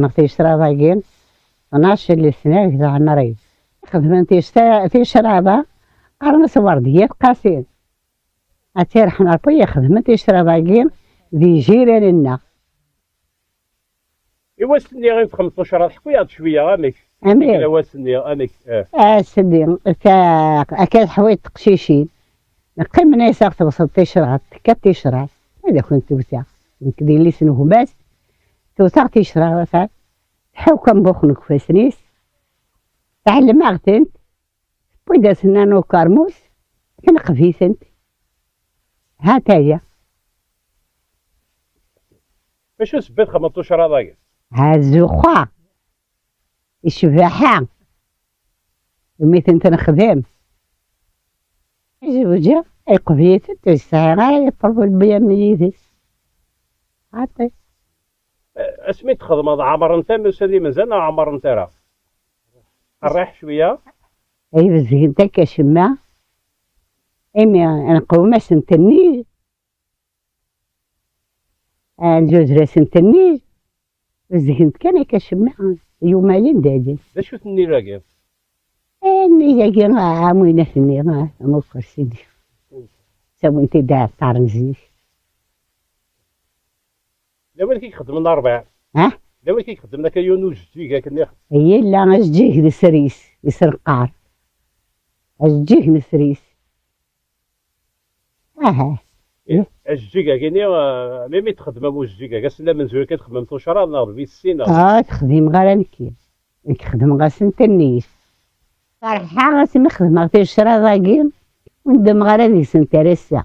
نغتي شراباكين 12 سنة كذا عمري خدمت في شرابة قرن ورديات قاسين أتيرحم ربي خدمت شراباكين ذي جيراننا. إوا سني غير 15 حكويا شوية أميك إوا سني أميك سني أكاد حويت قشيشين نقيم ناس توصل تشرع كات تشرع هذا كنت توسع نكدي لي سنو باس توسع تشرع وفات حوكم بوخنك فاسنيس تعلم أغتنت وإذا سنانو كارموس كنقفيسنت هاتايا باش سبيت 15 هذاك هازوخا الشباحة يوميت انت نخدم زوجة قفيت تسعيرا يطلبوا البيا ميزيس عطي اسمي تخدم هذا عمر نتا مسالي مازال عمر نتا راه الريح شويه اي بزين تاك شما امي انا قومه سنتني الجوز راس سنتني بزين كان كشما يومين دادي باش تني راكي اني راكي عاموينه فيني ما مفكر سيدي سوي انت داع طارنزيش دابا كيخدم الاربع ها دابا كيخدم لك يونس جيكا كنا هي لا اسجيه لسريس يسرقار اسجيه لسريس اها الجيكا كاين ميمي تخدم ابو الجيكا كاسلا من زوين كتخدم توشرا ناض في السينا تخدم غير نكي نخدم غير سنتنيس صراحه غاسي نخدم غير شرا ضاقين وندم غير هذيك سنترسا